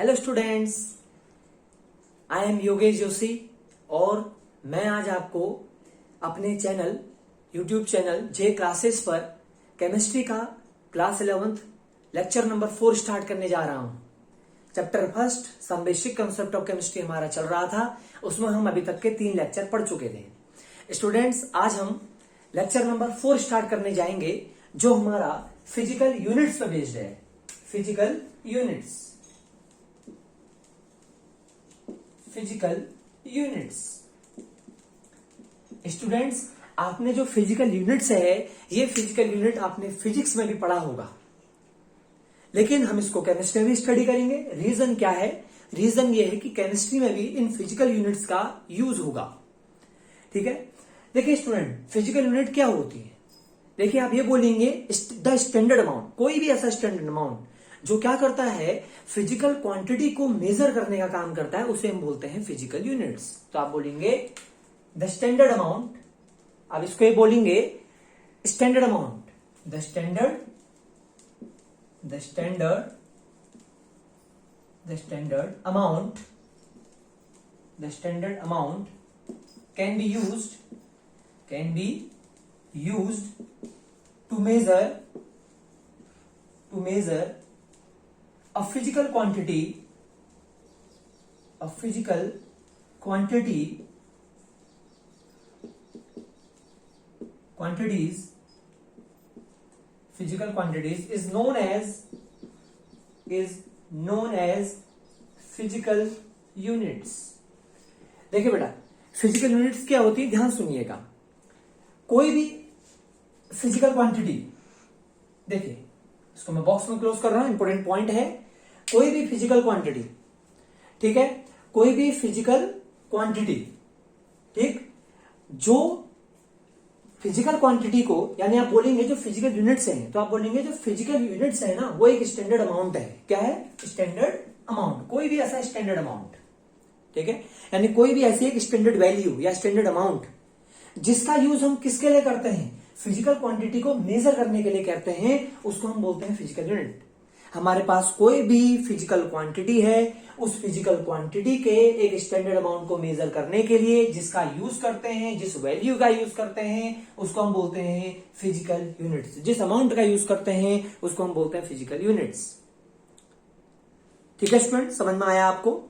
Hello students, I am Yogesh Joshi और मैं आज आपको अपने channel YouTube channel J classes पर केमिस्ट्री का class 11th lecture number 4 start करने जा रहा हूं। Chapter first some basic concept of chemistry हमारा चल रहा था, उसमें हम अभी तक के 3 लेक्चर पढ़ चुके थे। स्टूडेंट्स, आज हम लेक्चर नंबर 4 स्टार्ट करने जाएंगे जो हमारा फिजिकल यूनिट्स पर बेस्ड है। Physical units, physical units. Students, आपने जो फिजिकल यूनिट्स है, ये फिजिकल यूनिट आपने फिजिक्स में भी पढ़ा होगा, लेकिन हम इसको केमिस्ट्री में भी स्टडी करेंगे। रीजन क्या है? रीजन ये है कि केमिस्ट्री में भी इन फिजिकल यूनिट्स का यूज होगा। ठीक है, देखिए स्टूडेंट, फिजिकल यूनिट क्या होती है? देखिए, आप ये बोलेंगे द स्टैंडर्ड अमाउंट, कोई भी ऐसा स्टैंडर्ड अमाउंट जो क्या करता है, फिजिकल क्वांटिटी को मेजर करने का काम करता है, उसे हम बोलते हैं फिजिकल यूनिट्स। तो आप बोलेंगे द स्टैंडर्ड अमाउंट, आप इसको ये बोलेंगे standard amount, the standard amount, the standard amount can be used to measure a physical quantity is known as physical units। देखिए बेटा, फिजिकल यूनिट्स क्या होती है, ध्यान सुनिएगा। कोई भी फिजिकल क्वांटिटी, देखिए इसको मैं बॉक्स में क्लोज कर रहा हूं, इंपॉर्टेंट पॉइंट है। कोई भी फिजिकल क्वांटिटी, ठीक है, कोई भी फिजिकल क्वांटिटी, ठीक, जो फिजिकल क्वांटिटी को, यानी आप बोलेंगे जो फिजिकल यूनिट्स हैं, तो आप बोलेंगे जो फिजिकल यूनिट्स है ना, वो एक स्टैंडर्ड अमाउंट है। क्या है? Standard amount. कोई भी ऐसा स्टैंडर्ड अमाउंट, ठीक है, यानी कोई भी ऐसी एक स्टैंडर्ड वैल्यू या स्टैंडर्ड अमाउंट जिसका यूज हम किसके लिए करते हैं, फिजिकल क्वांटिटी को मेजर करने के लिए करते हैं, उसको हम बोलते हैं फिजिकल यूनिट। हमारे पास कोई भी फिजिकल क्वांटिटी है, उस फिजिकल क्वांटिटी के एक स्टैंडर्ड अमाउंट को मेजर करने के लिए जिसका यूज करते हैं, जिस वैल्यू का यूज करते हैं, उसको हम बोलते हैं फिजिकल यूनिट्स। जिस अमाउंट का यूज करते हैं उसको हम बोलते हैं फिजिकल यूनिट्स। ठीक है स्टूडेंट, समझ में आया आपको?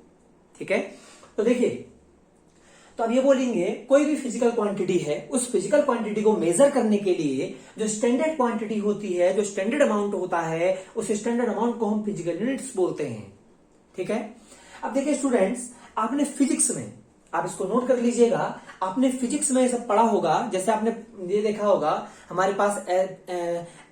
ठीक है, तो देखिए, तो अब ये बोलेंगे कोई भी फिजिकल क्वांटिटी है, उस फिजिकल क्वांटिटी को मेजर करने के लिए जो स्टैंडर्ड क्वांटिटी होती है, जो स्टैंडर्ड अमाउंट होता है, उस स्टैंडर्ड अमाउंट को हम फिजिकल यूनिट्स बोलते हैं। ठीक है, अब देखिए स्टूडेंट्स, आपने फिजिक्स में, आप इसको नोट कर लीजिएगा, आपने फिजिक्स में सब पढ़ा होगा। जैसे आपने ये देखा होगा, हमारे पास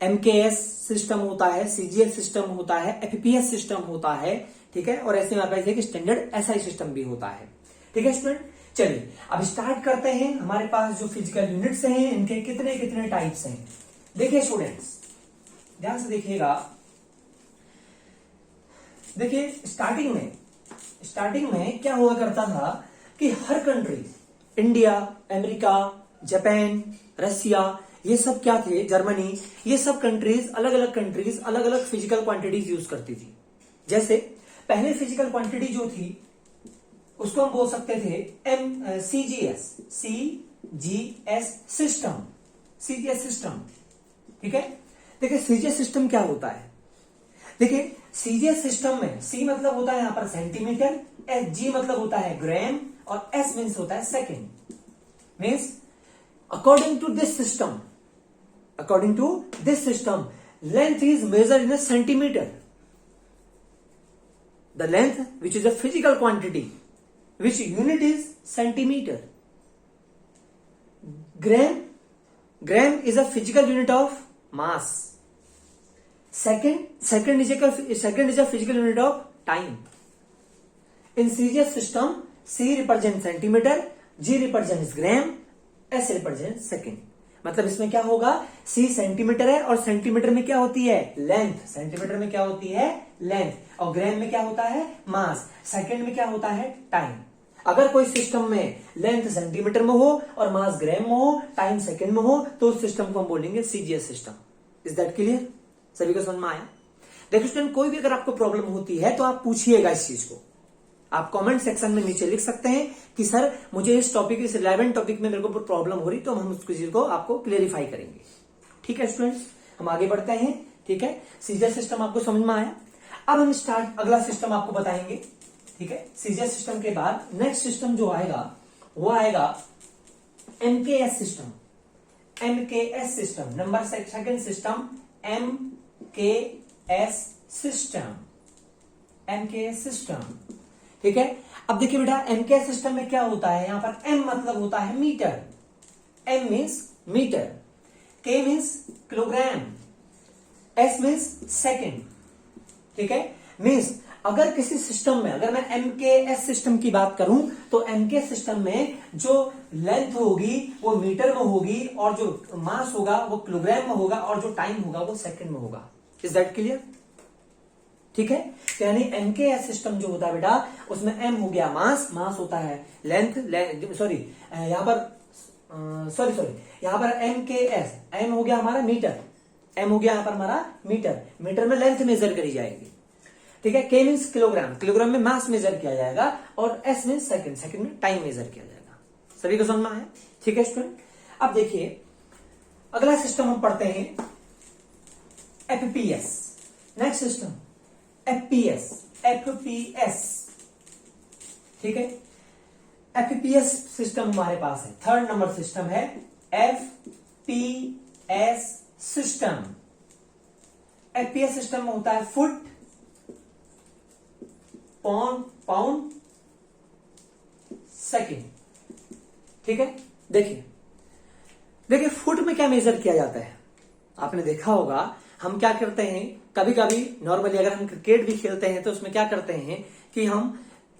MKS सिस्टम होता है, CGS सिस्टम होता है, FPS सिस्टम होता है, ठीक है, और ऐसे हमारे पास एक स्टैंडर्ड SI सिस्टम भी होता है। ठीक है स्टूडेंट, चलिए अब स्टार्ट करते हैं। हमारे पास जो फिजिकल यूनिट्स हैं, इनके कितने कितने टाइप्स हैं। देखिए स्टूडेंट्स, ध्यान से देखिएगा। देखिए स्टार्टिंग में क्या हुआ करता था कि हर कंट्री, इंडिया, अमेरिका, जापान, रसिया, ये सब क्या थे, जर्मनी, ये सब कंट्रीज, अलग अलग फिजिकल क्वांटिटीज यूज करती थी। जैसे पहले फिजिकल क्वांटिटी जो थी उसको हम बोल सकते थे CGS सिस्टम। ठीक है, देखिए CGS सिस्टम क्या होता है। देखिए CGS सिस्टम में C मतलब होता है यहां पर सेंटीमीटर, G मतलब होता है ग्राम, और S मीन्स होता है second. Means according to this system length is measured in centimeter. The length which is a physical quantity, which unit is centimeter. Gram is a physical unit of mass. Second is a physical unit of time. In CGS system, C represents centimeter, G represents gram, S represents second. मतलब इसमें क्या होगा, C centimetre है और centimetre में क्या होती है, लेंथ। सेंटीमीटर में क्या होती है, लेंथ, और ग्राम में क्या होता है, मास। सेकंड में क्या होता है, टाइम। अगर कोई सिस्टम में लेंथ सेंटीमीटर में हो और मास ग्राम में हो, टाइम सेकंड में हो, तो उस सिस्टम को हम बोलेंगे CGS system. Is that clear? सभी को समझ में आया? देखो स्टूडेंट, कोई भी अगर आपको प्रॉब्लम होती है तो आप पूछिएगा इस चीज को। आप कमेंट सेक्शन में नीचे लिख सकते हैं कि सर मुझे इस टॉपिक, इस 11 टॉपिक में मेरे को प्रॉब्लम हो रही, तो हम उस चीज को आपको क्लियरिफाई करेंगे। ठीक है स्टूडेंट्स, हम आगे बढ़ते हैं। ठीक है, सीजीएस सिस्टम आपको समझ में आया। अब हम अगला सिस्टम आपको बताएंगे। ठीक है, सीजीएस सिस्टम के बाद नेक्स्ट सिस्टम जो आएगा वो आएगा MKS system. MKS system, number second system MKS system. MKS system, ठीक है। अब देखिए बेटा, एमकेएस सिस्टम में क्या होता है, यहां पर एम मतलब होता है मीटर, एम मीन्स मीटर, के means kilogram, S means second. ठीक है, मीन्स अगर किसी सिस्टम में, अगर मैं एमकेएस सिस्टम की बात करूं तो एमकेएस सिस्टम में जो लेंथ होगी वो मीटर में होगी, और जो मास होगा वो किलोग्राम में होगा, और जो टाइम होगा वो सेकंड में होगा। Is that clear? ठीक है, तो यानी एमकेएस सिस्टम जो होता है बेटा, उसमें एम हो गया मास, मास होता है लेंथ, सॉरी यहां पर एमकेएस, एम हो गया हमारा मीटर, एम हो गया यहां पर हमारा मीटर, मीटर में लेंथ मेजर करी जाएगी। ठीक है, के मीन्स किलोग्राम, किलोग्राम में मास मेजर किया जाएगा, और एस मीन्स सेकंड, सेकंड में टाइम मेजर किया जाएगा। सभी को समझ में आया? ठीक है स्टूडेंट, अब देखिए अगला सिस्टम हम पढ़ते हैं FPS. Next system FPS, FPS. ठीक है, एफपीएस सिस्टम हमारे पास है, थर्ड नंबर सिस्टम है एफपीएस सिस्टम। एफपीएस सिस्टम में होता है फुट, पाउंड, सेकेंड। ठीक है, देखिए फुट में क्या मेजर किया जाता है, आपने देखा होगा हम क्या करते हैं, कभी कभी नॉर्मली अगर हम क्रिकेट भी खेलते हैं तो उसमें क्या करते हैं कि हम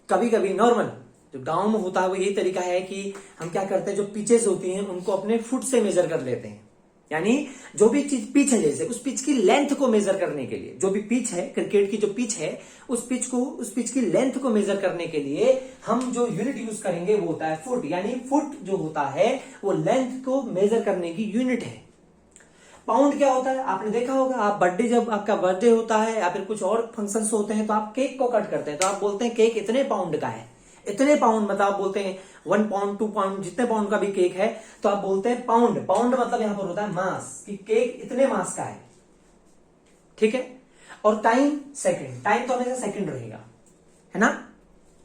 कभी कभी नॉर्मल जो गांव में होता है वो यही तरीका है कि हम क्या करते हैं, जो पिचेस होती हैं उनको अपने फुट से मेजर कर लेते हैं। यानी जो भी चीज पिच है, जैसे उस पिच की लेंथ को मेजर करने के लिए, जो भी पिच है, क्रिकेट की जो पिच है, उस पिच की लेंथ को मेजर करने के लिए हम जो यूनिट यूज करेंगे वो होता है फुट। यानी फुट जो होता है वो लेंथ को मेजर करने की यूनिट है। पाउंड क्या होता है, आपने देखा होगा, आप जब आपका बर्थडे होता है या फिर कुछ और फंक्शंस होते हैं तो आप केक को कट करते हैं, तो आप बोलते हैं केक इतने पाउंड का है, इतने पाउंड, मतलब आप बोलते हैं 1 पाउंड 2 पाउंड, जितने पाउंड का भी केक है तो आप बोलते हैं पाउंड। पाउंड मतलब यहां पर होता है मास, कि केक इतने मास का है। ठीक है, और टाइम सेकंड, टाइम तो हमेशा सेकंड रहेगा, है ना।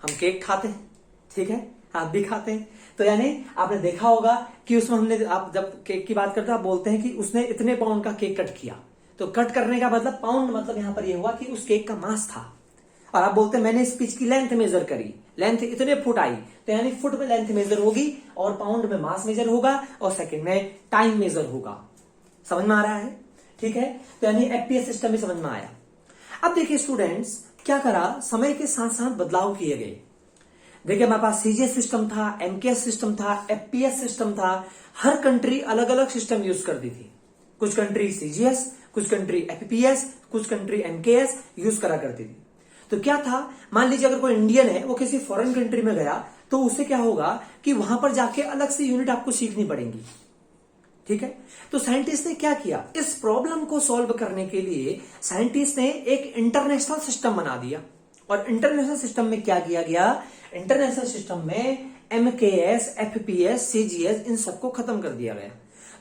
हम केक खाते हैं, ठीक है, आप भी खाते हैं, तो यानी आपने देखा होगा कि उसमें हमने, आप जब केक की बात करते हैं आप बोलते हैं कि उसने इतने पाउंड का केक कट किया, तो कट करने का मतलब पाउंड, मतलब यहां पर यह हुआ कि उस केक का मास था। और आप बोलते हैं मैंने इस पिच की लेंथ मेजर करी, लेंथ इतने फुट आई, तो यानी फुट में लेंथ मेजर होगी और पाउंड में मास मेजर होगा और सेकंड में टाइम मेजर होगा। समझ में आ रहा है? ठीक है, तो यानी एफपीएस सिस्टम भी समझ में आया। अब देखिए स्टूडेंट्स, क्या करा, समय के साथ साथ बदलाव किए गए। देखिए हमारे पास सीजीएस सिस्टम था, एमकेएस सिस्टम था, एफपीएस सिस्टम था। हर कंट्री अलग अलग सिस्टम यूज करती थी। कुछ कंट्री सीजीएस, कुछ कंट्री एफपीएस, कुछ कंट्री एमकेएस यूज करा करती थी। तो क्या था, मान लीजिए अगर कोई इंडियन है वो किसी फॉरेन कंट्री में गया तो उससे क्या होगा कि वहां पर जाके अलग से यूनिट आपको सीखनी पड़ेगी। ठीक है, तो साइंटिस्ट ने क्या किया, इस प्रॉब्लम को सॉल्व करने के लिए साइंटिस्ट ने एक इंटरनेशनल सिस्टम बना दिया। और इंटरनेशनल सिस्टम में क्या किया गया, इंटरनेशनल सिस्टम में एमकेएस, एफपीएस, सीजीएस, इन सबको खत्म कर दिया गया।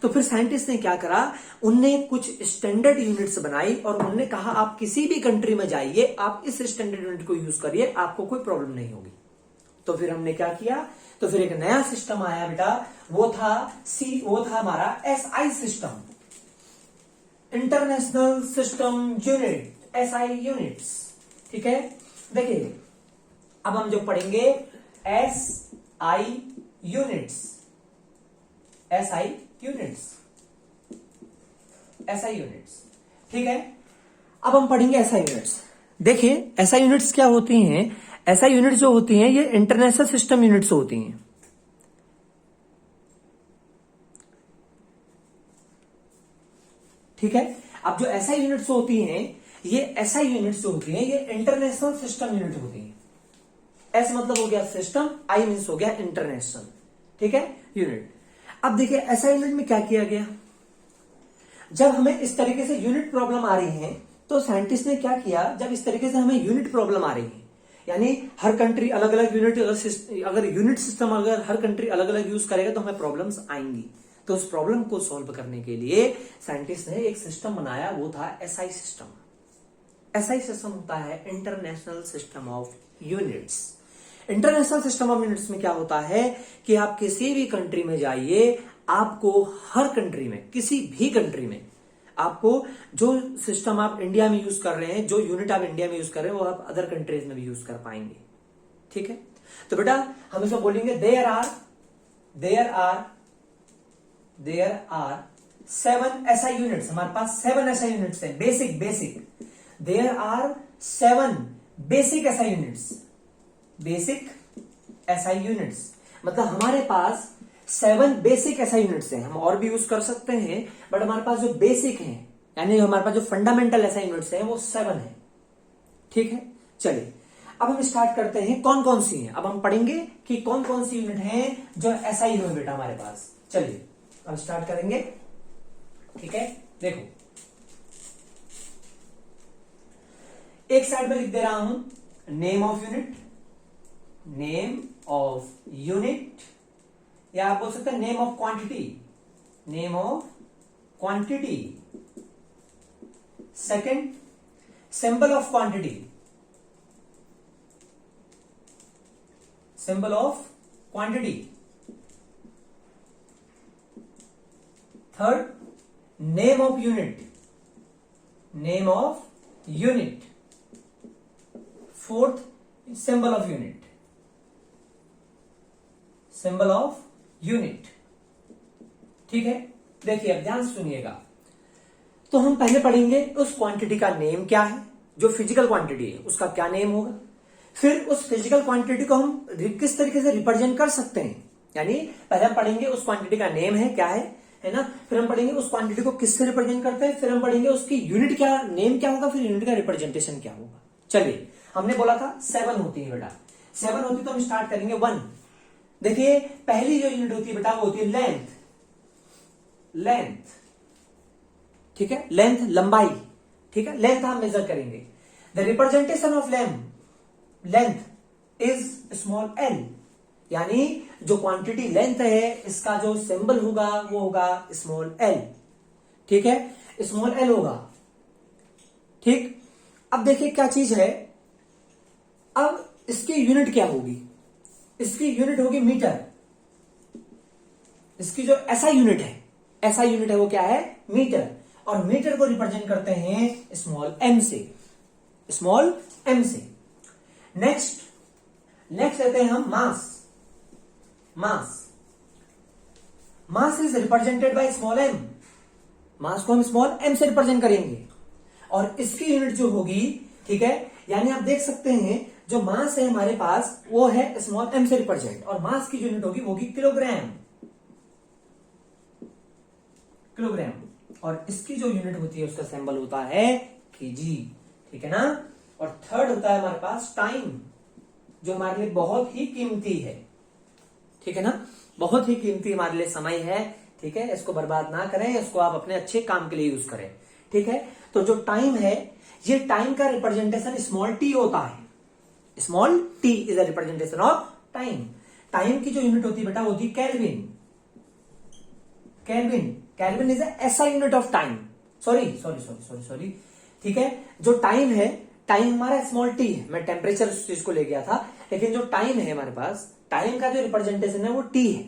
तो फिर साइंटिस्ट ने क्या करा, उनने कुछ स्टैंडर्ड यूनिट्स बनाई और उन्होंने कहा आप किसी भी कंट्री में जाइए, आप इस स्टैंडर्ड यूनिट को यूज करिए, आपको कोई प्रॉब्लम नहीं होगी। तो फिर हमने क्या किया, तो फिर एक नया सिस्टम आया बेटा, वो था हमारा SI system, international system unit, SI units. ठीक है, देखिए अब हम जो पढ़ेंगे SI units, SI units, SI units. ठीक है, अब हम पढ़ेंगे एसआई यूनिट्स। देखिए एसआई यूनिट्स क्या होती हैं, एसआई यूनिट्स जो होती हैं ये इंटरनेशनल सिस्टम यूनिट्स होती हैं। ठीक है, अब जो एसआई यूनिट्स होती हैं, ये एसआई यूनिट्स जो होती हैं ये इंटरनेशनल सिस्टम यूनिट होती हैं। एस मतलब हो गया सिस्टम, आई मीन्स हो गया इंटरनेशनल। ठीक है, यूनिट। अब देखिए एसआई यूनिट में क्या किया गया, जब हमें इस तरीके से यूनिट प्रॉब्लम आ रही है तो साइंटिस्ट ने क्या किया, जब इस तरीके से हमें यूनिट प्रॉब्लम आ रही है, यानी हर कंट्री अलग अलग यूनिट, अगर यूनिट सिस्टम अगर हर कंट्री अलग अलग यूज करेगा तो हमें प्रॉब्लम्स आएंगी। तो उस प्रॉब्लम को सॉल्व करने के लिए साइंटिस्ट ने एक सिस्टम बनाया, वो था एसआई सिस्टम। एसआई सिस्टम होता है international system of units. International system of units में क्या होता है कि आप किसी भी कंट्री में जाइए, आपको हर कंट्री में, किसी भी कंट्री में, आपको जो सिस्टम आप इंडिया में यूज कर रहे हैं, जो यूनिट आप इंडिया में यूज कर रहे हैं, वो आप अदर कंट्रीज में भी यूज कर पाएंगे। ठीक है, तो बेटा हम इसको बोलेंगे देयर आर 7 एसआई यूनिट्स। हमारे पास 7 एसआई यूनिट्स है, basic there are 7 basic SI units. Basic SI units मतलब हमारे पास 7 बेसिक एसआई यूनिट्स हैं। हम और भी यूज कर सकते हैं, बट हमारे पास जो बेसिक हैं, यानी हमारे पास जो फंडामेंटल एसआई यूनिट्स हैं, वो 7 है। ठीक है, चलिए अब हम स्टार्ट करते हैं कौन कौन सी हैं। अब हम पढ़ेंगे कि कौन कौन सी यूनिट हैं जो एसआई है बेटा हमारे पास। चलिए अब स्टार्ट करेंगे। ठीक है, देखो एक साइड में लिख दे रहा हूं नेम ऑफ यूनिट, या आप बोल सकते हैं name of quantity. Second, symbol of quantity. Third, name of unit. Fourth, symbol of unit. ठीक है, देखिए अब ध्यान से सुनिएगा। तो हम पहले पढ़ेंगे उस क्वांटिटी का नेम क्या है, जो फिजिकल क्वांटिटी है उसका क्या नेम होगा। फिर उस फिजिकल क्वांटिटी को हम किस तरीके से रिप्रेजेंट कर सकते हैं, यानी पहले हम पढ़ेंगे उस क्वांटिटी का नेम है क्या है ना। फिर हम पढ़ेंगे उस क्वांटिटी को किससे रिप्रेजेंट करते हैं। फिर हम पढ़ेंगे उसकी यूनिट क्या, नेम क्या होगा, फिर यूनिट का रिप्रेजेंटेशन क्या होगा। चलिए, हमने बोला था 7 होती है बेटा, 7 होती तो हम स्टार्ट करेंगे 1। देखिए पहली जो यूनिट होती है बेटा वो होती है लेंथ। ठीक है, लेंथ लंबाई। ठीक है, लेंथ हम मेजर करेंगे। The representation of length is small L, यानी जो क्वांटिटी लेंथ है इसका जो सिंबल होगा वो होगा स्मॉल एल। ठीक है, स्मॉल एल होगा। ठीक, अब देखिए क्या चीज है, अब इसकी यूनिट क्या होगी, इसकी यूनिट होगी मीटर। इसकी जो ऐसा यूनिट है वो क्या है, मीटर। और मीटर को रिप्रेजेंट करते हैं स्मॉल एम से। नेक्स्ट लेते हैं हम mass is represented by small m. Mass को हम स्मॉल एम से रिप्रेजेंट करेंगे और इसकी यूनिट जो होगी, ठीक है, यानी आप देख सकते हैं जो मास है हमारे पास वो है स्मॉल एम से रिप्रेजेंट, और मास की यूनिट होगी वो होगी किलोग्राम। और इसकी जो यूनिट होती है उसका सिंबल होता है केजी। ठीक है ना। और थर्ड होता है हमारे पास टाइम, जो हमारे लिए बहुत ही कीमती है। ठीक है ना, बहुत ही कीमती हमारे लिए समय है। ठीक है, इसको बर्बाद ना करें, इसको आप अपने अच्छे काम के लिए यूज करें। ठीक है, तो जो टाइम है, ये टाइम का रिप्रेजेंटेशन स्मॉल टी होता है। Small T is a representation of time. Time की जो यूनिट होती है बेटा होती है केल्विन। केल्विन इज ऐसा यूनिट ऑफ टाइम। सॉरी। ठीक है, जो टाइम है, टाइम हमारा स्मॉल टी है। मैं टेम्परेचर उस चीज को ले गया था, लेकिन जो टाइम है हमारे पास, टाइम का जो रिप्रेजेंटेशन है वो टी है।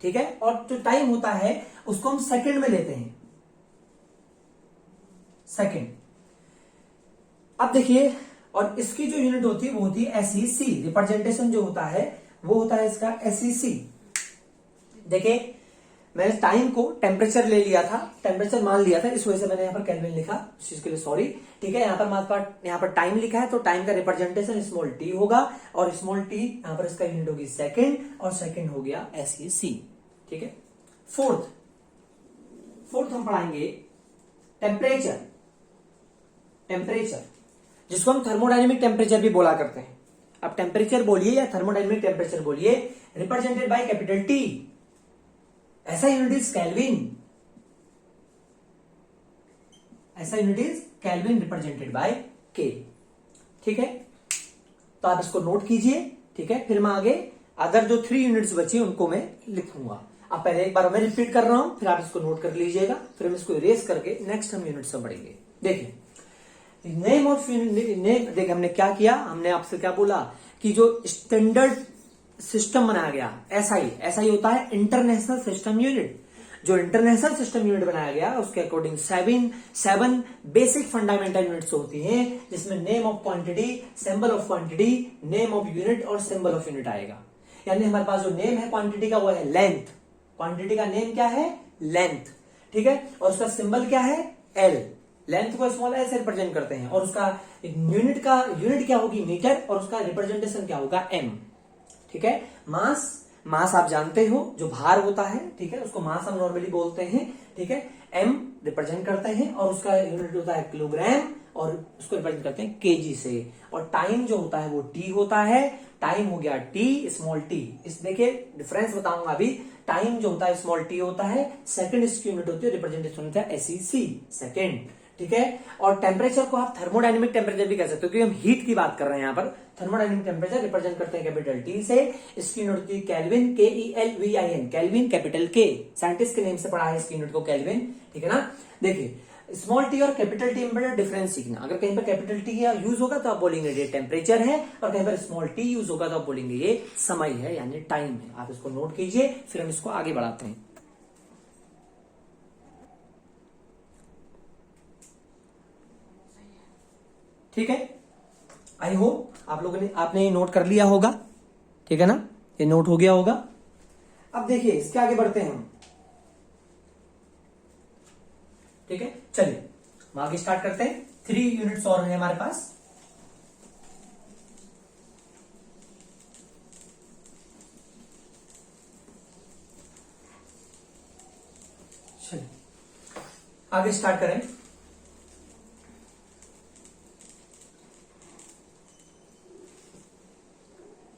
ठीक है, और जो टाइम होता है उसको हम सेकंड में लेते हैं। सेकंड। अब देखिए, और इसकी जो यूनिट होती है वो होती है एसईसी। रिप्रेजेंटेशन जो होता है वो होता है इसका एसईसी। देखिए, मैंने टाइम को टेम्परेचर ले लिया था, टेम्परेचर मान लिया था, इस वजह से मैंने यहाँ पर केल्विन लिखा, इस चीज के लिए सॉरी। ठीक है, यहाँ पर टाइम लिखा है तो टाइम का रिप्रेजेंटेशन स्मॉल टी होगा, और स्मॉल टी यहाँ पर इसका यूनिट होगी सेकंड, और सेकंड हो गया एसईसी। ठीक है, फोर्थ हम पढ़ाएंगे टेम्परेचर, जिसको हम थर्मोडायनेमिक टेम्परेचर भी बोला करते हैं। अब टेम्परेचर बोलिए या थर्मोडायनेमिक टेम्परेचर बोलिए, रिप्रेजेंटेड बाय कैपिटल टी। ऐसा unit is kelvin. Kelvin represented by के। ठीक है, तो आप इसको नोट कीजिए। ठीक है, फिर मैं आगे अदर जो 3 यूनिट्स बची उनको मैं लिखूंगा। अब पहले एक बार मैं रिपीट कर रहा हूं, फिर आप इसको नोट कर लीजिएगा, फिर हम इसको इरेज करके नेक्स्ट हम यूनिट से पढ़ेंगे। देखिए नेम ऑफ नेम, देखिए हमने क्या किया, हमने आपसे क्या बोला कि जो स्टैंडर्ड सिस्टम बनाया गया एसआई होता है इंटरनेशनल सिस्टम यूनिट। जो इंटरनेशनल सिस्टम यूनिट बनाया गया उसके अकॉर्डिंग 7 बेसिक फंडामेंटल यूनिट्स होती हैं, जिसमें name of quantity, symbol of quantity, name of unit और सिंबल ऑफ यूनिट आएगा। यानी हमारे पास जो नेम है क्वांटिटी का वो है लेंथ, क्वांटिटी का नेम क्या है लेंथ। ठीक है, और उसका सिंबल क्या है एल, लेंथ को स्मॉल एल से रिप्रेजेंट करते हैं, और उसका यूनिट क्या होगी मीटर, और उसका रिप्रेजेंटेशन क्या होगा एम। ठीक है, मास आप जानते हो जो भार होता है, ठीक है, उसको मास हम नॉर्मली बोलते हैं। ठीक है, एम रिप्रेजेंट करते हैं और उसका यूनिट होता है किलोग्राम, और उसको रिप्रेजेंट करते हैं केजी से। और टाइम जो होता है वो टी होता है, टाइम हो गया टी स्मॉल टी। इस देखिए डिफरेंस बताऊंगा अभी। टाइम जो होता है स्मॉल टी होता है, सेकंड इसकी यूनिट होती है, रिप्रेजेंटेशन होता है एसईसी सेकंड। ठीक है, और टेम्परेचर को आप थर्मोडायनेमिक टेम्परेचर भी कह सकते हो, क्योंकि हम हीट की बात कर रहे हैं यहाँ पर। थर्मोडायनेमिक टेम्परेचर रिप्रेजेंट करते हैं कैपिटल टी से, इसकी यूनिट होती है केल्विन, KELVIN, केल्विन कैपिटल के, साइंटिस्ट के नेम से पढ़ा है इसकी यूनिट को केल्विन। ठीक है ना, देखिए स्मॉल टी और कैपिटल टी में डिफरेंस सीखना। अगर कहीं पर कैपिटल टी यूज होगा तो आप बोलेंगे ये टेम्परेचर है, और कहीं पर स्मॉल टी यूज होगा तो आप बोलेंगे ये समय है यानी टाइम है। आप इसको नोट कीजिए, फिर हम इसको आगे बढ़ाते हैं। ठीक है, आई होप आप लोगों ने आपने ये नोट कर लिया होगा। ठीक है ना, ये नोट हो गया होगा। अब देखिए इसके आगे बढ़ते हैं हम। ठीक है, चलिए हम आगे स्टार्ट करते हैं। 3 यूनिट्स और हैं हमारे पास। चलिए आगे स्टार्ट करें।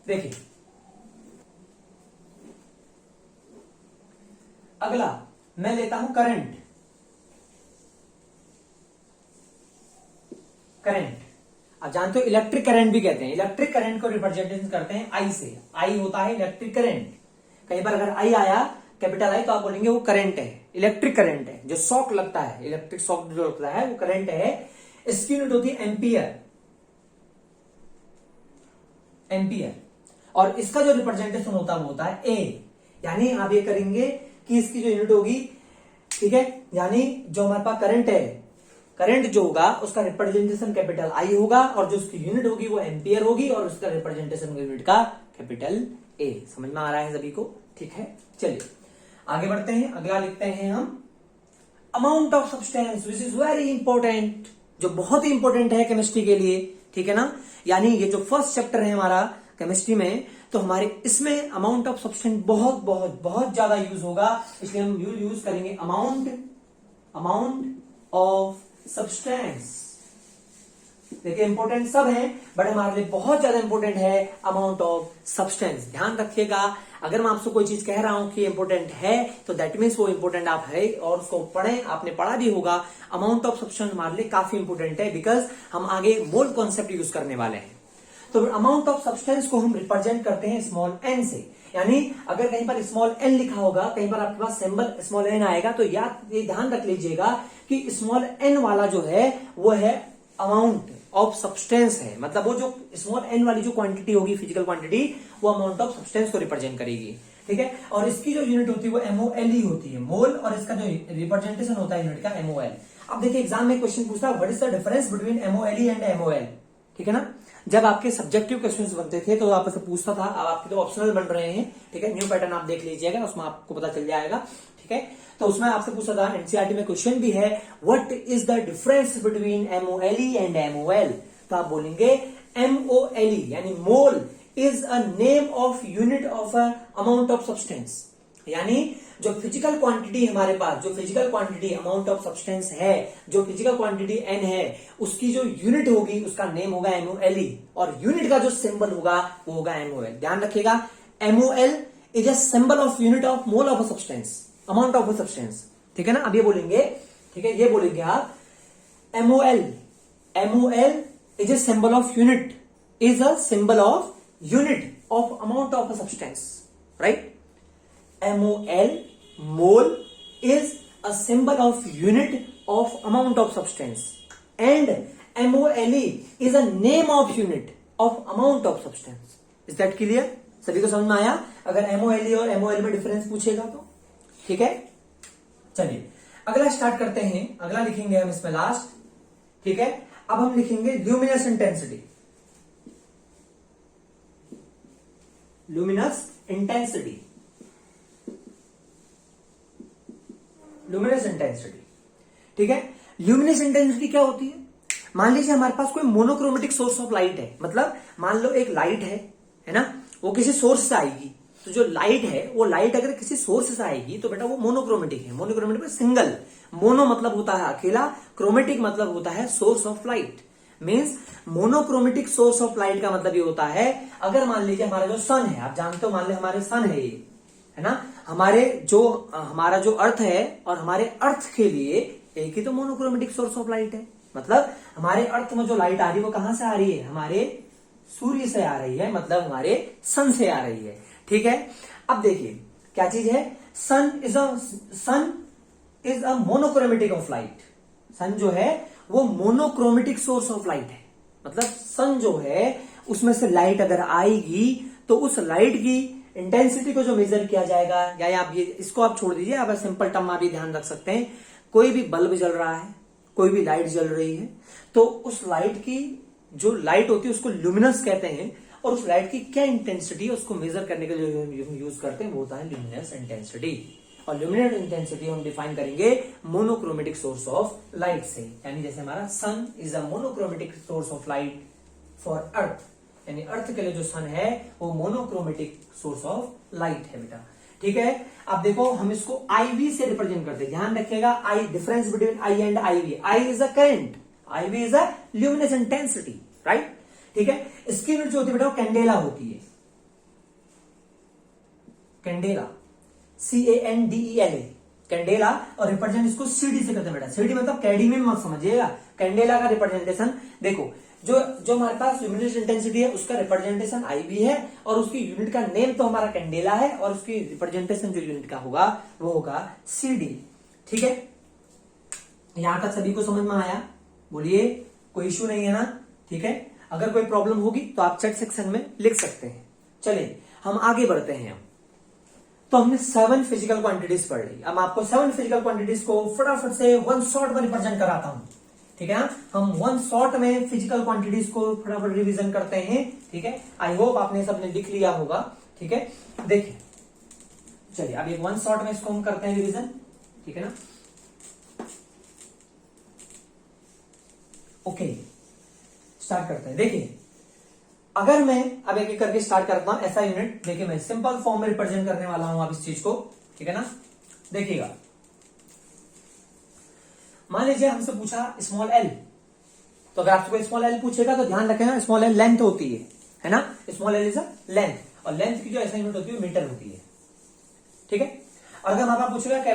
देखिए अगला मैं लेता हूं करंट। आप जानते हो इलेक्ट्रिक करंट भी कहते हैं। इलेक्ट्रिक करंट को रिप्रेजेंटेशन करते हैं आई से। आई होता है इलेक्ट्रिक करंट। कई बार अगर आई आया कैपिटल आई तो आप बोलेंगे वो करंट है, इलेक्ट्रिक करंट है। जो शॉक लगता है, इलेक्ट्रिक शॉक जो लगता है वो करंट है। इसकी यूनिट होती है एम्पियर, और इसका जो रिप्रेजेंटेशन होता है वो होता है ए। यानी आप ये करेंगे कि इसकी जो यूनिट होगी, ठीक है, यानी जो हमारे पास करंट है, करंट जो होगा उसका रिप्रेजेंटेशन कैपिटल आई होगा, और जो उसकी यूनिट होगी वो एम्पियर होगी, और उसका रिप्रेजेंटेशन यूनिट का कैपिटल ए। समझ में आ रहा है सभी को? ठीक है, चलिए आगे बढ़ते हैं। अगला लिखते हैं हम amount of substance, which is very important, जो बहुत ही इंपॉर्टेंट है केमिस्ट्री के लिए। ठीक है ना, यानी ये जो फर्स्ट चैप्टर है हमारा केमिस्ट्री में, तो हमारे इसमें अमाउंट ऑफ सब्सटेंस बहुत बहुत बहुत ज्यादा यूज होगा, इसलिए हम यूज करेंगे अमाउंट ऑफ सब्सटेंस। देखिए इंपॉर्टेंट सब है, बट हमारे लिए बहुत ज्यादा इंपॉर्टेंट है अमाउंट ऑफ सब्सटेंस। ध्यान रखिएगा, अगर मैं आपसे कोई चीज कह रहा हूं कि इंपॉर्टेंट है तो दैट मीन्स वो इंपॉर्टेंट आप है, और उसको पढ़ें, आपने पढ़ा भी होगा। अमाउंट ऑफ सब्सटेंस हमारे लिए काफी इंपॉर्टेंट है, बिकॉज हम आगे मोल कॉन्सेप्ट यूज करने वाले हैं। तो अमाउंट ऑफ सब्सटेंस को हम रिप्रेजेंट करते हैं स्मॉल एन से। यानी अगर कहीं पर स्मॉल एन लिखा होगा, कहीं पर आपके पास सिंबल स्मॉल एन आएगा, तो ये ध्यान रख लीजिएगा कि स्मॉल एन वाला जो है वो है अमाउंट ऑफ सब्सटेंस है। मतलब वो जो स्मॉल एन वाली जो क्वांटिटी होगी, फिजिकल क्वांटिटी, वो अमाउंट ऑफ सब्सटेंस को रिप्रेजेंट करेगी। ठीक है, और इसकी जो यूनिट होती है वो MOL ही होती है, मोल, और इसका जो रिप्रेजेंटेशन होता है यूनिट का MOL। अब देखिए एग्जाम में क्वेश्चन पूछता है what is the difference between MOLE and MOL। ठीक है ना, जब आपके सब्जेक्टिव क्वेश्चंस बनते थे तो आपसे पूछता था, अब आपके तो ऑप्शनल बन रहे हैं। ठीक है, न्यू पैटर्न आप देख लीजिएगा, उसमें आपको पता चल जाएगा। ठीक है, तो उसमें आपसे पूछा था, एनसीईआरटी में क्वेश्चन भी है, what is the difference between MOLE and MOL। तो आप बोलेंगे MOLE यानी mole is a name of unit of a amount of substance. यानी जो फिजिकल क्वांटिटी हमारे पास, जो physical quantity amount of substance है, जो फिजिकल क्वांटिटी n है, उसकी जो यूनिट होगी उसका नेम होगा MOLE, और यूनिट का जो सिंबल होगा वो होगा MOL। ध्यान रखिएगा, MOL is a symbol of unit of mole of a substance, amount of a substance. ठीक है ना, अब ये बोलेंगे, ठीक है, ये बोलेंगे आप MOL. MOL is a symbol of unit. Is a symbol of unit of amount of a substance. Right? MOL, mole, is a symbol of unit of amount of substance. And MOLE is a name of unit of amount of substance. Is that clear? सभी को समझ में आया? अगर MOLE और MOL में difference पूछेगा तो ठीक है। चलिए अगला स्टार्ट करते हैं। अगला लिखेंगे हम इसमें लास्ट, ठीक है। अब हम लिखेंगे luminous intensity. Luminous intensity, luminous intensity, ठीक है। ल्यूमिनस इंटेंसिटी क्या होती है? मान लीजिए हमारे पास कोई मोनोक्रोमेटिक सोर्स ऑफ लाइट है, मतलब मान लो एक लाइट है ना, वो किसी सोर्स से आएगी। तो जो लाइट है वो लाइट अगर किसी सोर्स से आएगी तो बेटा वो मोनोक्रोमेटिक है। मोनोक्रोमेटिक में सिंगल, मोनो मतलब होता है अकेला, क्रोमेटिक मतलब होता है source of light. Means monochromatic source of light का मतलब ये होता है, अगर मान लीजिए हमारा जो सन है, आप जानते हो, मान लीजिए हमारे सन है ये, है ना, हमारा जो अर्थ है, और हमारे अर्थ के लिए एक ही तो मोनोक्रोमेटिक सोर्स ऑफ लाइट है। मतलब हमारे अर्थ में जो लाइट आ रही है वो कहां से आ रही है? हमारे सूर्य से आ रही है, मतलब हमारे सन से आ रही है, ठीक है। अब देखिए क्या चीज है, sun is a monochromatic of light. Sun जो है वो मोनोक्रोमेटिक सोर्स ऑफ लाइट है। मतलब सन जो है उसमें से लाइट अगर आएगी तो उस लाइट की इंटेंसिटी को जो मेजर किया जाएगा, या आप ये इसको आप छोड़ दीजिए, आप सिंपल टर्म आप भी ध्यान रख सकते हैं। कोई भी बल्ब जल रहा है, कोई भी लाइट जल रही है, तो उस लाइट की जो लाइट होती है उसको ल्यूमिनस कहते हैं, और उस लाइट की क्या इंटेंसिटी है उसको मेजर करने के लिए जो यूज करते हैं वो होता है ल्यूमिनस इंटेंसिटी। और ल्यूमिनस इंटेंसिटी हम डिफाइन करेंगे मोनोक्रोमेटिक सोर्स ऑफ लाइट से, यानी जैसे हमारा sun is a monochromatic source of light for earth, यानी अर्थ के लिए जो सन है वो मोनोक्रोमेटिक सोर्स ऑफ लाइट है बेटा, ठीक है। अब देखो हम इसको IV से रिप्रेजेंट करते हैं, ध्यान रखिएगा, I difference between I and IV। I is a current, IV is a luminous intensity, right, ठीक है। इसकी यूनिट जो होती है बेटा वो कैंडेला होती है, कैंडेला, CANDELA, कैंडेला। और रिप्रेजेंट इसको CD से करते हैं बेटा। CD मतलब कैडमियम मत समझिएगा, कैंडेला का रिप्रेजेंटेशन देखो, जो हमारे पास ल्यूमिनस इंटेंसिटी है उसका रिप्रेजेंटेशन IV है, और उसकी यूनिट का नेम तो हमारा कैंडेला है, और उसकी रिप्रेजेंटेशन जो यूनिट का होगा वो होगा CD, ठीक है। यहां तक सभी को समझ में आया? बोलिए, कोई इश्यू नहीं है ना, ठीक है। अगर कोई प्रॉब्लम होगी तो आप चैट सेक्शन में लिख सकते हैं। चलिए हम आगे बढ़ते हैं। तो हमने 7 फिजिकल क्वांटिटीज पढ़ ली। अब आपको 7 फिजिकल क्वांटिटीज को फटाफट से वन शॉट में रिप्रेजेंट कराता हूं, ठीक है ना। हम वन शॉट में फिजिकल क्वांटिटीज को फटाफट रिवीजन करते हैं, ठीक है। आई होप आपने सबने लिख लिया होगा, ठीक है। देखिए चलिए अब एक वन शॉट में इसको हम करते हैं रिवीजन, ठीक है ना। ओके स्टार्ट करते हैं। देखिए अगर मैं अब एक एक करके स्टार्ट करता हूं, ऐसा यूनिट देखिए मैं सिंपल फॉर्म में रिप्रेजेंट करने वाला हूं अब इस चीज को, ठीक है ना। देखिएगा, मान लीजिए हमसे पूछा स्मॉल l, तो अगर आपसे कोई स्मॉल l पूछेगा तो ध्यान रखेना स्मॉल l लेंथ होती है ना। Small l is a length, और लेंथ की जो ऐसा यूनिट होती है मीटर होती है, ठीक है। और अगर हमारा पूछेगा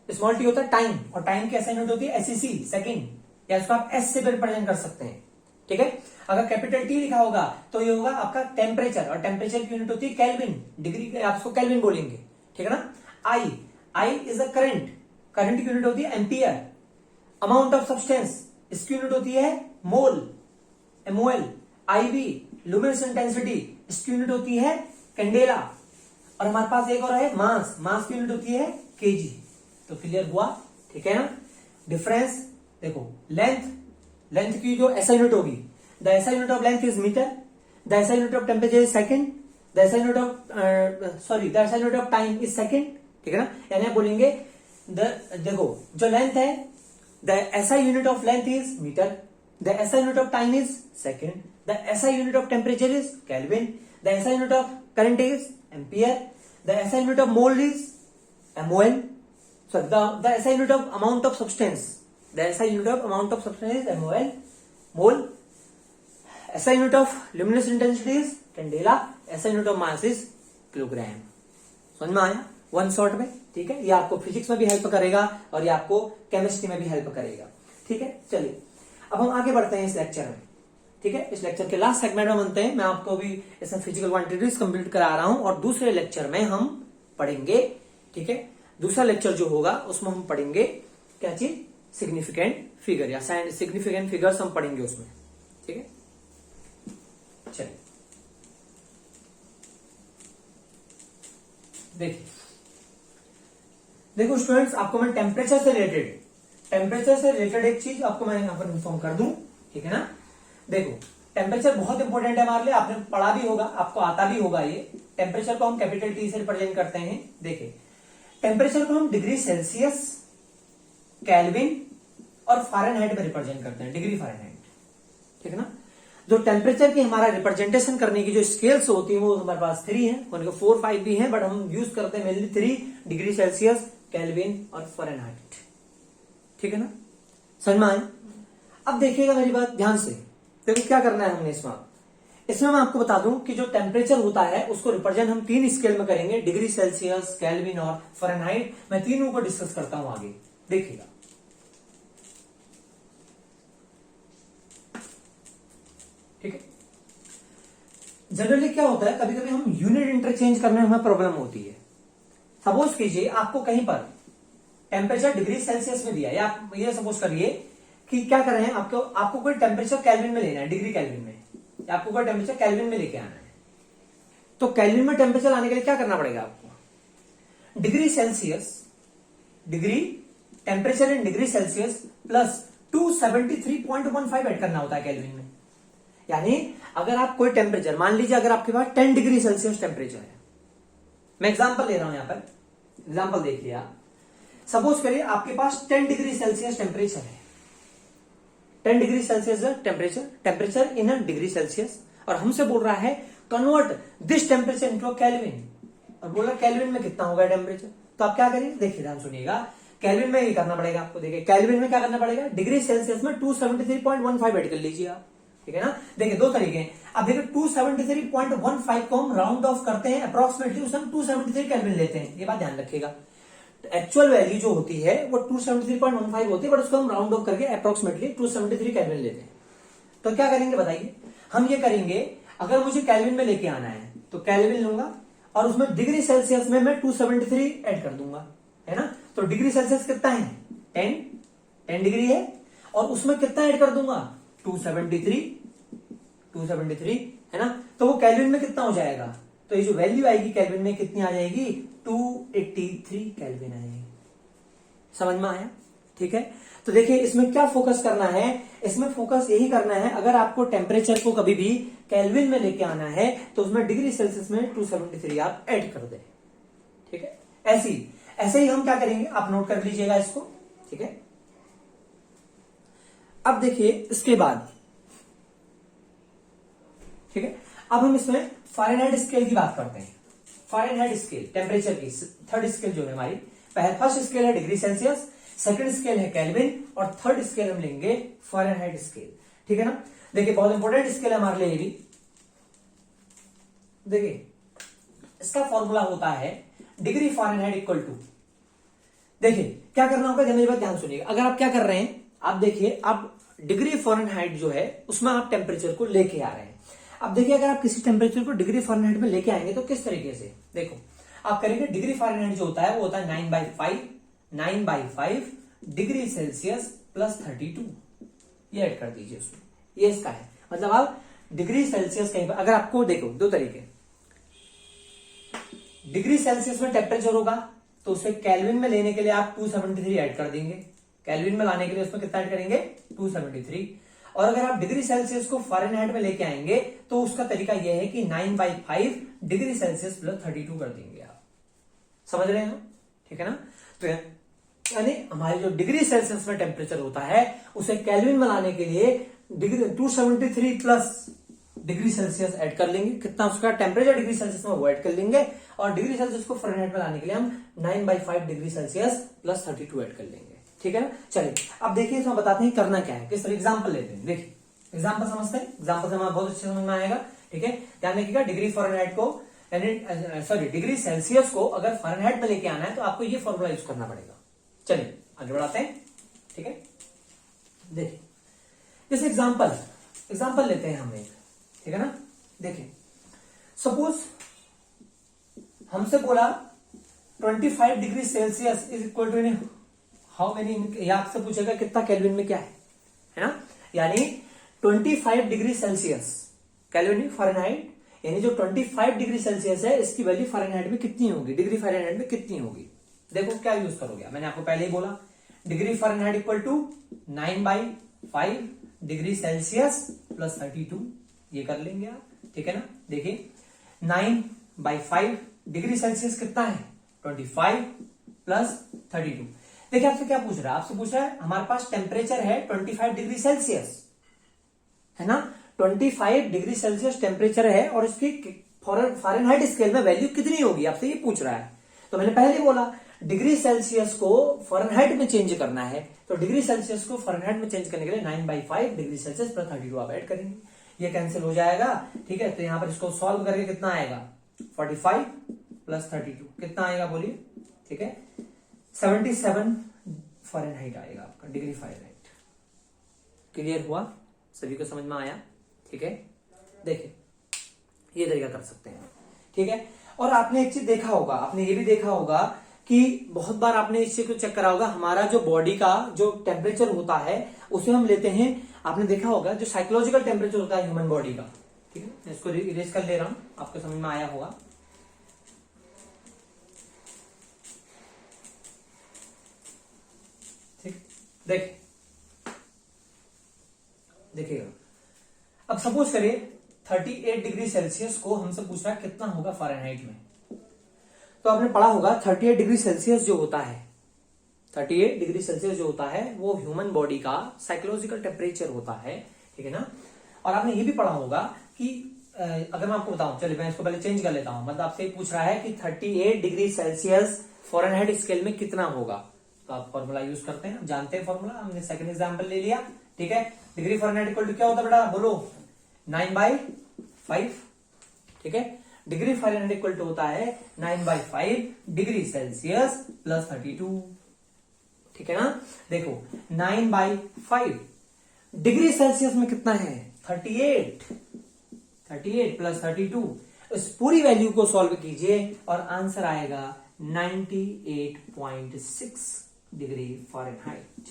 स्मॉल t होता है टाइम, और टाइम की ऐसा यूनिट होती है SEC, सेकेंड, या इसको आप S से रिप्रेजेंट कर सकते हैं, ठीक है। अगर कैपिटल T लिखा होगा तो ये होगा आपका टेम्परेचर, और टेम्परेचर की यूनिट होती है केल्विन, डिग्री, आप इसको केल्विन बोलेंगे, ठीक है ना। I is a current, current की यूनिट होती है एम्पियर। अमाउंट ऑफ सब्सटेंस, इसकी यूनिट होती है मोल, MOL। IV ल्यूमिनस इंटेंसिटी, इसकी यूनिट होती है कैंडेला। और हमारे पास एक और है मास, मास की यूनिट होती है kg। तो क्लियर हुआ, ठीक है ना। डिफरेंस देखो, लेंथ की जो ऐसा यूनिट होगी, the SI unit of length is metre, the SI unit of temperature is second, the SI unit of time is second, ठीक है ना। यानी आप बोलेंगे देखो जो लेंथ है, the SI unit of length is metre, the SI unit of time is second, the SI unit of temperature is kelvin, the SI unit of current is ampere, the SI unit of mole is MOL, sorry the SI unit of amount of substance, the SI unit of amount of substance is MOL, mole, SI unit of luminous intensity is candela, SI unit of mass is kilogram. समझ में आया one shot में, ठीक है। ये आपको physics में भी हेल्प करेगा और ये आपको केमिस्ट्री में भी हेल्प करेगा, ठीक है, चलिए अब हम आगे बढ़ते हैं इस लेक्चर में। ठीक है, इस लेक्चर के लास्ट सेगमेंट में बनते हैं। मैं आपको अभी इसमें फिजिकल क्वांटिटीज कंप्लीट करा रहा हूं और दूसरे लेक्चर में हम पढ़ेंगे, ठीक है, दूसरा लेक्चर जो होगा उसमें हम पढ़ेंगे क्या चीज, सिग्निफिकेंट फिगर या सिग्निफिकेंट फिगर्स हम पढ़ेंगे उसमें। ठीक है, चलिए देखिए, देखो स्टूडेंट्स, आपको मैं टेम्परेचर से रिलेटेड एक चीज आपको मैं यहां पर इन्फॉर्म कर दूं। ठीक है ना, देखो टेम्परेचर बहुत इंपॉर्टेंट है हमारे लिए, आपने पढ़ा भी होगा, आपको आता भी होगा। ये टेम्परेचर को हम कैपिटल टी से रिप्रेजेंट करते हैं। देखिए टेम्परेचर को हम डिग्री सेल्सियस, केल्विन और फ़ारेनहाइट में रिप्रेजेंट करते हैं, डिग्री फ़ारेनहाइट। ठीक है ना, जो टेम्परेचर की हमारा रिप्रेजेंटेशन करने की जो स्केल्स होती है वो हमारे पास 3 है, उनके 4, 5 भी हैं, बट हम यूज करते हैं मेनली 3, डिग्री सेल्सियस, केल्विन और फ़ारेनहाइट। ठीक है ना, समझ में आया? अब देखिएगा मेरी बात ध्यान से, देखो क्या करना है हमने इसमें मैं आपको बता दूं कि जो टेम्परेचर होता है उसको रिप्रेजेंट हम 3 स्केल में करेंगे, डिग्री सेल्सियस, केल्विन और फ़ारेनहाइट। मैं तीनों को डिस्कस करता हूं आगे, देखिएगा। ठीक है, जनरली क्या होता है, कभी कभी हम यूनिट इंटरचेंज करने में हमें प्रॉब्लम होती है। सपोज कीजिए आपको कहीं पर टेम्परेचर डिग्री सेल्सियस में दिया है, या ये सपोज करिए कि क्या कर रहे हैं, आपको कोई टेम्परेचर केल्विन में लेना है, डिग्री केल्विन में, या आपको कोई टेम्परेचर केल्विन में लेके आना है। तो केल्विन में टेम्परेचर लाने के लिए क्या करना पड़ेगा आपको, degree Celsius, degree temperature in degree Celsius plus 273.15 add करना होता है केल्विन में। यानी अगर आप कोई टेम्परेचर, मान लीजिए अगर आपके पास 10 डिग्री सेल्सियस टेम्परेचर है, मैं एग्जांपल ले रहा हूं यहां पर, एग्जांपल देखिए आप, सपोज करिए आपके पास 10 डिग्री सेल्सियस टेम्परेचर है, 10 degree Celsius temperature in degree Celsius, और हमसे बोल रहा है convert this temperature into kelvin, और बोला केल्विन में कितना होगा टेम्परेचर। तो आप क्या करिए, देखिए ध्यान सुनिएगा, केल्विन में ये करना पड़ेगा आपको। देखिए केल्विन में क्या करना पड़ेगा, डिग्री सेल्सियस में 273.15 ऐड कर लीजिए आप। ठीक है ना, देखिए दो तरीके हैं। अब देखिए 273.15 को हम राउंड ऑफ करते हैं अप्रोक्सीमेटली, उसे हम 273 केल्विन लेते हैं, ये बात ध्यान रखिएगा। एक्चुअल वैल्यू जो होती है वो 273.15 होती है, बट उसको हम राउंड ऑफ करके अप्रोक्सीमेटली 273 केल्विन लेते हैं। तो क्या करेंगे बताइए, हम ये करेंगे, अगर मुझे केल्विन में लेके आना है तो केल्विन लूंगा और उसमें डिग्री सेल्सियस में मैं 273 ऐड कर दूंगा, है ना। तो डिग्री सेल्सियस कितना है, 10 डिग्री है, और उसमें कितना ऐड कर दूंगा, 273 है ना। तो वो केल्विन में कितना हो जाएगा, तो ये जो वैल्यू आएगी केल्विन में कितनी आ जाएगी, 283 केल्विन आएगी। समझ में आया? ठीक है, तो देखिए इसमें क्या फोकस करना है, इसमें फोकस यही करना है, अगर आपको टेम्परेचर को कभी भी केल्विन में लेके आना है तो उसमें डिग्री सेल्सियस में 273 आप ऐड कर दें। ठीक है, ऐसे ही हम क्या करेंगे, आप नोट कर लीजिएगा इसको। ठीक है, अब देखिए इसके बाद, ठीक है, अब हम इसमें फ़ारेनहाइट स्केल की बात करते हैं। फ़ारेनहाइट स्केल टेम्परेचर की थर्ड स्केल जो है हमारी, फर्स्ट स्केल है डिग्री सेल्सियस, सेकंड स्केल है केल्विन, और थर्ड स्केल हम लेंगे फ़ारेनहाइट स्केल। ठीक है ना, देखिए बहुत इंपॉर्टेंट स्केल है हमारे लिए ये भी। देखिए इसका फॉर्मूला होता है डिग्री फ़ारेनहाइट इक्वल टू, देखिए क्या करना होगा, मेरी बात ध्यान सुनिएगा। अगर आप क्या कर रहे हैं, आप देखिए, आप डिग्री फ़ारेनहाइट जो है उसमें आप टेम्परेचर को लेके आ रहे हैं। अब देखिए अगर आप किसी टेम्परेचर को डिग्री फ़ारेनहाइट में लेके आएंगे तो किस तरीके से, देखो आप करेंगे, डिग्री फ़ारेनहाइट जो होता है वो होता है 9/5 डिग्री सेल्सियस प्लस 32, ये ऐड कर दीजिए उसमें, ये इसका है। मतलब आप डिग्री सेल्सियस कहीं पर, अगर आपको देखो दो तरीके, डिग्री सेल्सियस में टेम्परेचर होगा तो उसे केल्विन में लेने के लिए आप 273 ऐड कर देंगे, केल्विन में लाने के लिए उसमें कितना ऐड करेंगे, 273। और अगर आप डिग्री सेल्सियस को फ़ारेनहाइट में लेके आएंगे तो उसका तरीका यह है कि 9/5 डिग्री सेल्सियस प्लस 32 कर देंगे आप। समझ रहे हैं? ठीक है ना, तो यानी हमारी जो डिग्री सेल्सियस में टेम्परेचर होता है उसे केल्विन में लाने के लिए degree 273 plus degree Celsius add कर लेंगे, कितना उसका टेम्परेचर डिग्री सेल्सियस में वो ऐड कर लेंगे, और डिग्री सेल्सियस को फ़ारेनहाइट में लाने के लिए हम 9/5 डिग्री सेल्सियस प्लस 32 ऐड कर लेंगे। ठीक है ना, चलिए अब देखिए इसमें बताते हैं करना क्या है, किस तरह एग्जाम्पल लेते हैं। देखिए एग्जाम्पल समझते हैं, एग्जाम्पल से हमारा बहुत अच्छे समझ में आएगा। ठीक है, ध्यान रखिएगा, डिग्री फ़ारेनहाइट को यानी डिग्री सेल्सियस को अगर फ़ारेनहाइट में लेके आना है तो आपको ये फॉर्मूला यूज करना पड़ेगा। चलिए आगे बढ़ाते हैं। ठीक है, देखिए जैसे एग्जाम्पल लेते हैं हम एक, ठीक है ना। देखिए सपोज हमसे बोला 25 degree Celsius is equal to how many, ये आपसे पूछेगा कितना केल्विन में क्या है ना। यानी 25 डिग्री सेल्सियस केल्विन फ़ारेनहाइट, यानी जो 25 डिग्री सेल्सियस है इसकी वैल्यू फ़ारेनहाइट में कितनी होगी, डिग्री फ़ारेनहाइट में कितनी होगी। देखो क्या यूज करोगे, मैंने आपको पहले ही बोला degree Fahrenheit equal to 9/5 degree Celsius plus 32, ये कर लेंगे आप, ठीक है ना। देखिए 9/5 डिग्री सेल्सियस कितना है 25 प्लस 32। देखिए आपसे क्या पूछ रहा है, आपसे पूछ रहा है हमारे पास टेम्परेचर है 25 डिग्री सेल्सियस, है ना। 25 डिग्री सेल्सियस टेम्परेचर है और इसकी फ़ारेनहाइट स्केल में वैल्यू कितनी होगी, आपसे ये पूछ रहा है। तो मैंने पहले ही बोला डिग्री सेल्सियस को फ़ारेनहाइट में चेंज करना है, तो डिग्री सेल्सियस को फ़ारेनहाइट में चेंज करने के लिए 9/5 डिग्री सेल्सियस प्लस 32 आप ऐड करेंगे, ये कैंसिल हो जाएगा, ठीक है। तो यहां पर इसको सॉल्व करके कितना आएगा 45 प्लस 32 कितना आएगा बोलिए, ठीक है 77 फ़ारेनहाइट आएगा आपका, डिग्री फ़ारेनहाइट। क्लियर हुआ, सभी को समझ में आया, ठीक है। देखिए ये तरीका कर सकते हैं, ठीक है। और आपने एक चीज देखा होगा, आपने ये भी देखा होगा कि बहुत बार आपने इस चीज को चेक करा होगा, हमारा जो बॉडी का जो टेम्परेचर होता है उसे हम लेते हैं, आपने देखा होगा जो साइकोलॉजिकल टेम्परेचर होता है ह्यूमन बॉडी का, ठीक है। इसको इरेज कर ले रहा हूं, आपको समझ में आया होगा। ठीक, देखिएगा अब सपोज करिए 38 डिग्री सेल्सियस को हमसे पूछ रहा है कितना होगा फ़ारेनहाइट में। तो आपने पढ़ा होगा 38 डिग्री सेल्सियस जो होता है, 38 डिग्री सेल्सियस जो होता है वो ह्यूमन बॉडी का साइकोलॉजिकल टेम्परेचर होता है, ठीक है ना। और आपने ये भी पढ़ा होगा कि अगर मैं आपको बताऊं, चलिए मैं इसको पहले चेंज कर लेता हूं, मतलब आपसे पूछ रहा है कि 38 डिग्री सेल्सियस फ़ारेनहाइट स्केल में कितना होगा, तो आप फॉर्मूला यूज करते हैं, जानते हैं फॉर्मूला, हमने सेकंड एग्जांपल ले लिया, ठीक है। डिग्री फ़ारेनहाइट इक्वल टू क्या होता है बेटा, बोलो 9/5, ठीक है। डिग्री फ़ारेनहाइट इक्वल टू होता है 9/5 डिग्री सेल्सियस प्लस 32, ठीक है ना। देखो 9/5 डिग्री सेल्सियस में कितना है 38 प्लस 32, इस पूरी वैल्यू को सॉल्व कीजिए और आंसर आएगा 98.6 डिग्री फ़ारेनहाइट।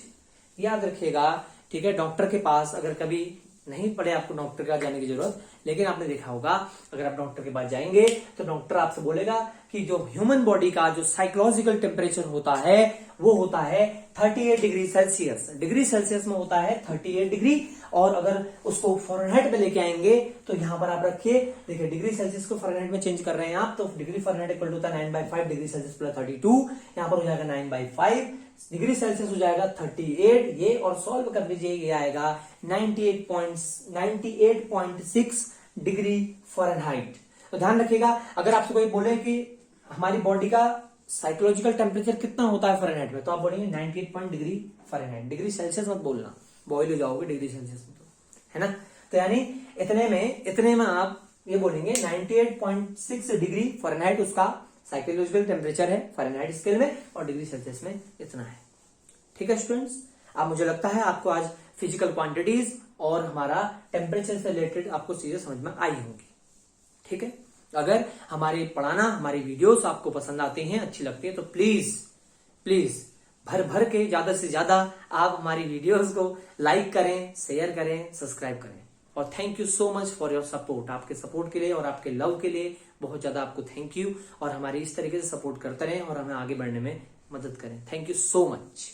याद रखिएगा, ठीक है। डॉक्टर के पास अगर कभी नहीं पड़े आपको डॉक्टर का जाने की जरूरत, लेकिन आपने देखा होगा अगर आप डॉक्टर के पास जाएंगे तो डॉक्टर आपसे बोलेगा कि जो ह्यूमन बॉडी का जो साइकोलॉजिकल टेम्परेचर होता है वो होता है 38 डिग्री सेल्सियस, डिग्री सेल्सियस में होता है 38 डिग्री, और अगर उसको फ़ारेनहाइट में लेके आएंगे तो यहां पर आप रखिए, देखिए डिग्री सेल्सियस को फ़ारेनहाइट में चेंज कर रहे हैं आप, तो डिग्री फ़ारेनहाइट इक्वल होता है 9/5 डिग्री सेल्सियस प्लस 32, यहां पर हो जाएगा 9/5 डिग्री सेल्सियस हो जाएगा 38 ये, और सॉल्व कर लीजिए, ये आएगा 98.6 डिग्री फ़ारेनहाइट। तो ध्यान रखिएगा, अगर आपसे कोई बोले कि हमारी बॉडी का साइकोलॉजिकल टेम्परेचर कितना होता है फ़ारेनहाइट में, तो आप बोलेंगे 98 डिग्री फ़ारेनहाइट, डिग्री सेल्सियस मत बोलना, बॉयल हो जाओगे डिग्री सेल्सियस में, तो है ना। तो यानी इतने में आप ये बोलेंगे 98.6 डिग्री फ़ारेनहाइट उसका साइकोलॉजिकल टेम्परेचर है फ़ारेनहाइट स्केल में, और डिग्री सेल्सियस में इतना है, ठीक है स्टूडेंट्स। अब मुझे लगता है आपको आज फिजिकल क्वांटिटीज और हमारा टेम्परेचर से रिलेटेड आपको चीजें समझ में आई होंगी, ठीक है। अगर हमारे पढ़ाना, हमारी वीडियोस आपको पसंद आती हैं, अच्छी लगती है, तो प्लीज भर के ज्यादा से ज्यादा आप हमारी वीडियोस को लाइक करें, शेयर करें, सब्सक्राइब करें। और thank you so much for your support, आपके सपोर्ट के लिए और आपके लव के लिए बहुत ज्यादा आपको थैंक यू, और हमारी इस तरीके से सपोर्ट करते रहें और हमें आगे बढ़ने में मदद करें। Thank you so much.